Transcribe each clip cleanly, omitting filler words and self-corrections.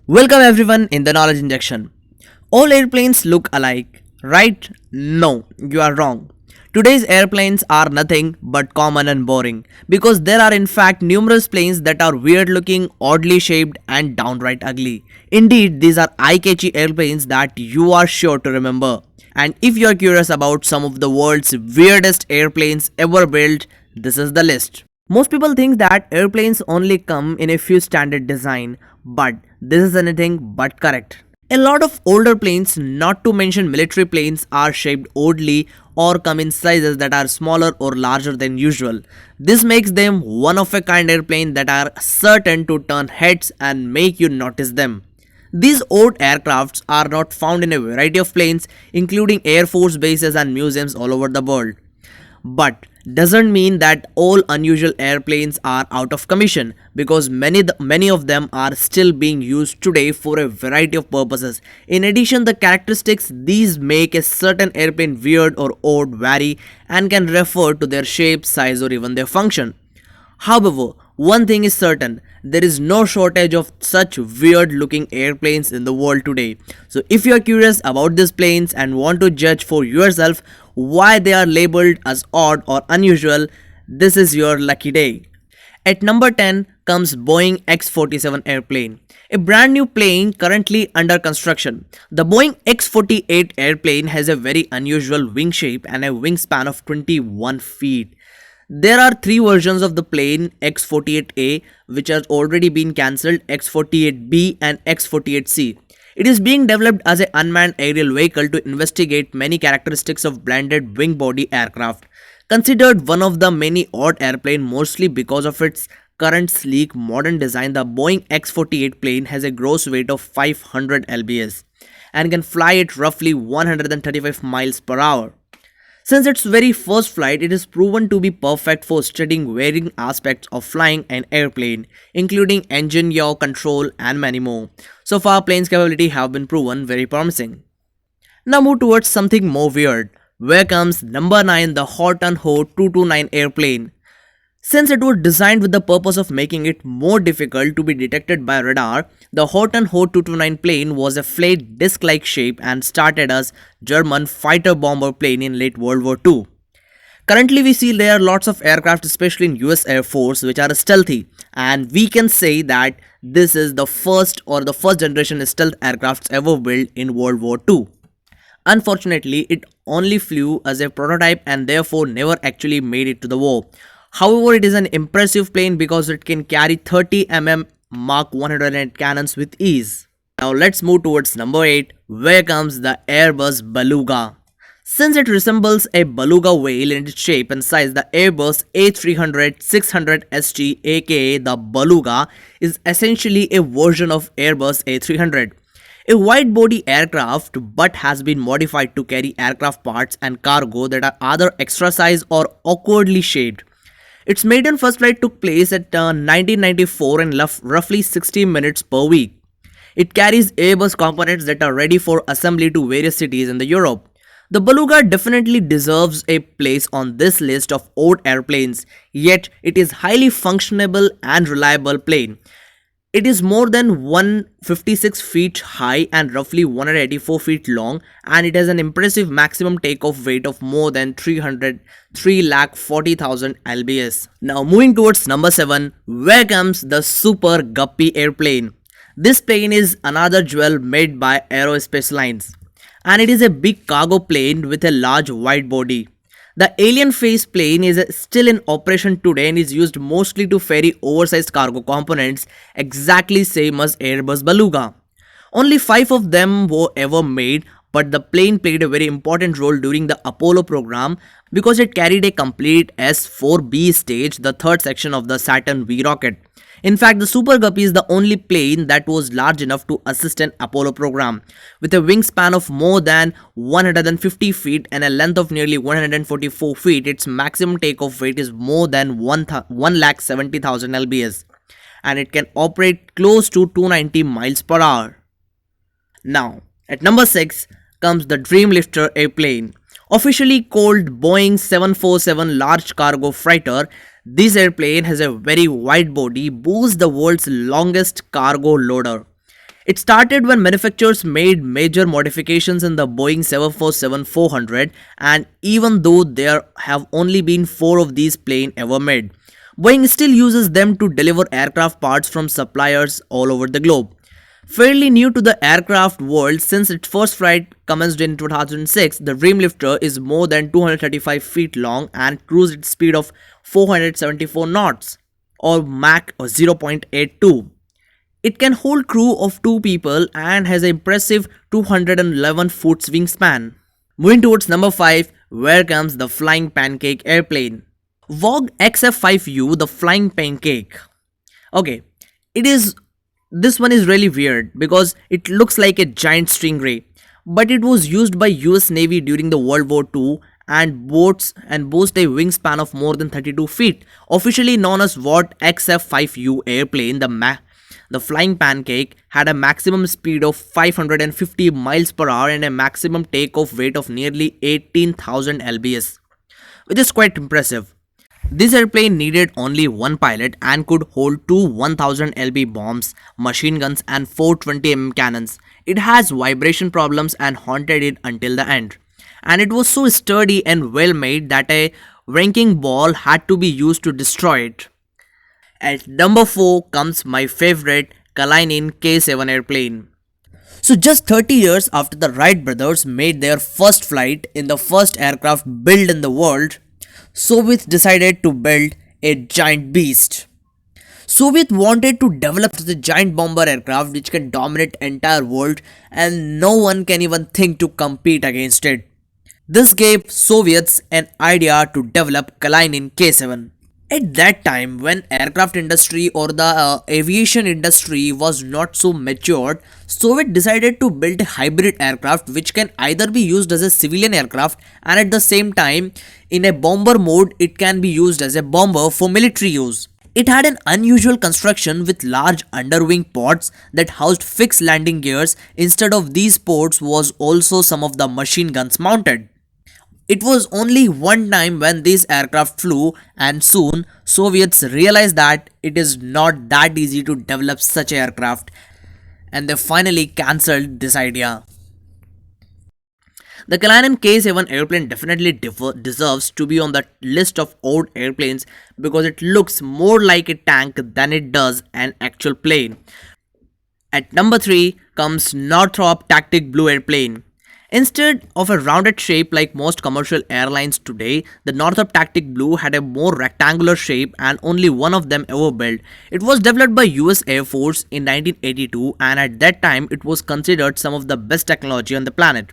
Welcome everyone in the knowledge injection. All airplanes look alike, right? No, you are wrong. Today's airplanes are nothing but common and boring because there are in fact numerous planes that are weird looking, oddly shaped, and downright ugly. Indeed, these are eye-catchy airplanes that you are sure to remember. And if you are curious about some of the world's weirdest airplanes ever built, this is the list. Most people think that airplanes only come in a few standard design, but this is anything but correct. A lot of older planes, not to mention military planes, are shaped oddly or come in sizes that are smaller or larger than usual. This makes them one of a kind airplane that are certain to turn heads and make you notice them. These odd aircrafts are not found in a variety of planes, including Air Force bases and museums all over the world. But doesn't mean that all unusual airplanes are out of commission because many of them are still being used today for a variety of purposes. In addition, the characteristics these make a certain airplane weird or odd vary and can refer to their shape, size, or even their function. However, one thing is certain, there is no shortage of such weird looking airplanes in the world today. So if you are curious about these planes and want to judge for yourself why they are labeled as odd or unusual, this is your lucky day. At number 10 comes Boeing X47 airplane, a brand new plane currently under construction. The Boeing X48 airplane has a very unusual wing shape and a wingspan of 21 feet. There are three versions of the plane, X48A, which has already been cancelled, X48B and X48C. It is being developed as an unmanned aerial vehicle to investigate many characteristics of blended wing body aircraft. Considered one of the many odd airplanes mostly because of its current sleek modern design, the Boeing X48 plane has a gross weight of 500 lbs and can fly at roughly 135 miles per hour. Since its very first flight, it is proven to be perfect for studying varying aspects of flying an airplane, including engine yaw control and many more. So far, plane's capability have been proven very promising. Now move towards something more weird. Where comes number 9, the Horton Ho 229 airplane. Since it was designed with the purpose of making it more difficult to be detected by radar, the Horton Ho 229 plane was a flat disc-like shape and started as German fighter-bomber plane in late World War II. Currently we see there are lots of aircraft, especially in US Air Force, which are stealthy, and we can say that this is the first generation stealth aircrafts ever built in World War II. Unfortunately, it only flew as a prototype and therefore never actually made it to the war. However, it is an impressive plane because it can carry 30 Mark 108 cannons with ease. Now let's move towards number 8, where comes the Airbus Beluga. Since it resembles a beluga whale in its shape and size, the Airbus A300-600 ST aka the Beluga is essentially a version of Airbus A300. A wide-body aircraft but has been modified to carry aircraft parts and cargo that are either extra size or awkwardly shaped. Its maiden first flight took place at 1994 in roughly 60 minutes per week. It carries Airbus components that are ready for assembly to various cities in Europe. The Beluga definitely deserves a place on this list of odd airplanes, yet it is highly functional and reliable plane. It is more than 156 feet high and roughly 184 feet long, and it has an impressive maximum takeoff weight of more than 3,40,000 lbs. Now moving towards number 7, where comes the Super Guppy airplane. This plane is another jewel made by Aerospace Lines, and it is a big cargo plane with a large wide body. The alien face plane is still in operation today and is used mostly to ferry oversized cargo components, exactly same as Airbus Beluga. Only 5 of them were ever made, but the plane played a very important role during the Apollo program because it carried a complete S-4B stage, the third section of the Saturn V rocket. In fact, the Super Guppy is the only plane that was large enough to assist an Apollo program. With a wingspan of more than 150 feet and a length of nearly 144 feet, its maximum takeoff weight is more than 170,000 lbs, and it can operate close to 290 miles per hour. Now, at number 6 comes the Dreamlifter airplane. Officially called Boeing 747 Large Cargo Freighter, this airplane has a very wide body, boasts the world's longest cargo loader. It started when manufacturers made major modifications in the Boeing 747-400, and even though there have only been 4 of these planes ever made, Boeing still uses them to deliver aircraft parts from suppliers all over the globe. Fairly new to the aircraft world since its first flight commenced in 2006, the Dreamlifter is more than 235 feet long and cruised at a speed of 474 knots or Mach 0.82. It can hold crew of 2 people and has an impressive 211 foot wingspan. Moving towards number 5, where comes the Flying Pancake airplane. Boeing X48, the Flying Pancake. Okay, this one is really weird because it looks like a giant stingray, but it was used by US Navy during the World War II and boasts a wingspan of more than 32 feet. Officially known as what XF5U airplane, the Flying Pancake had a maximum speed of 550 miles per hour and a maximum takeoff weight of nearly 18,000 lbs, which is quite impressive. This airplane needed only one pilot and could hold 2 1000 lb bombs, machine guns and 420 cannons. It has vibration problems and haunted it until the end. And it was so sturdy and well made that a wrecking ball had to be used to destroy it. At number 4 comes my favorite Kalinin K7 airplane. So just 30 years after the Wright brothers made their first flight in the first aircraft built in the world, Soviets decided to build a giant beast. Soviets wanted to develop the giant bomber aircraft which can dominate entire world and no one can even think to compete against it. This gave Soviets an idea to develop Kalinin K7. At that time, when aircraft industry or the aviation industry was not so matured, Soviet decided to build a hybrid aircraft which can either be used as a civilian aircraft and at the same time, in a bomber mode, it can be used as a bomber for military use. It had an unusual construction with large underwing pods that housed fixed landing gears. Instead of these pods was also some of the machine guns mounted. It was only one time when this aircraft flew and soon Soviets realized that it is not that easy to develop such aircraft and they finally cancelled this idea. The Kalinin K7 airplane definitely deserves to be on the list of old airplanes because it looks more like a tank than it does an actual plane. At number 3 comes Northrop Tactic Blue airplane. Instead of a rounded shape like most commercial airlines today, the Northrop Tactic Blue had a more rectangular shape and only one of them ever built. It was developed by US Air Force in 1982 and at that time it was considered some of the best technology on the planet.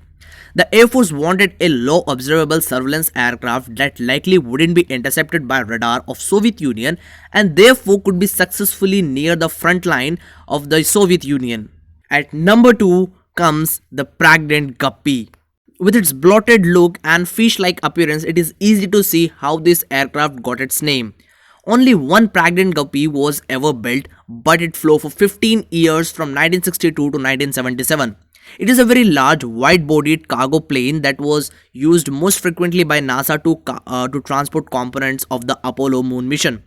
The Air Force wanted a low observable surveillance aircraft that likely wouldn't be intercepted by radar of Soviet Union and therefore could be successfully near the front line of the Soviet Union. At number 2 comes the Pregnant Guppy. With its bloated look and fish-like appearance, it is easy to see how this aircraft got its name. Only one Pregnant Guppy was ever built, but it flew for 15 years from 1962 to 1977. It is a very large, wide-bodied cargo plane that was used most frequently by NASA to transport components of the Apollo moon mission.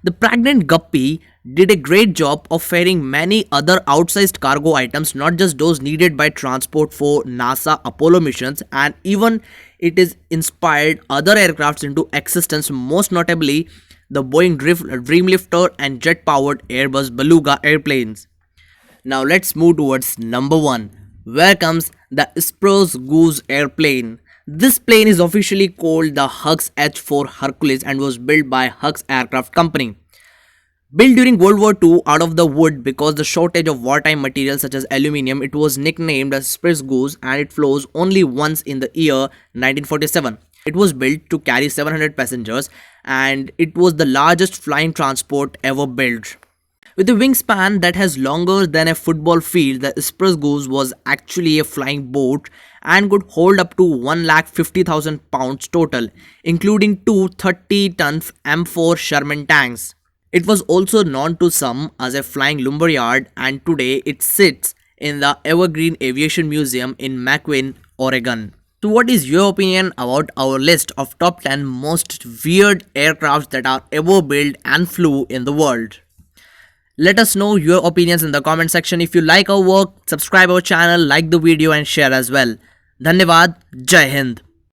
The Pregnant Guppy did a great job of ferrying many other outsized cargo items, not just those needed by transport for NASA Apollo missions, and even it is inspired other aircrafts into existence, most notably the Boeing Dreamlifter and jet-powered Airbus Beluga airplanes. Now let's move towards number 1. Where comes the Spruce Goose airplane? This plane is officially called the Hughes H-4 Hercules and was built by Hughes Aircraft Company. Built during World War II out of the wood because the shortage of wartime materials such as aluminium, it was nicknamed as Spruce Goose and it flies only once in the year 1947. It was built to carry 700 passengers and it was the largest flying transport ever built. With a wingspan that has longer than a football field, the Spruce Goose was actually a flying boat and could hold up to 150,000 pounds total, including two 30-ton M4 Sherman tanks. It was also known to some as a flying lumberyard and today it sits in the Evergreen Aviation Museum in McWin, Oregon. So what is your opinion about our list of top 10 most weird aircrafts that are ever built and flew in the world? Let us know your opinions in the comment section. If you like our work, subscribe our channel, like the video and share as well. धन्यवाद. जय हिंद.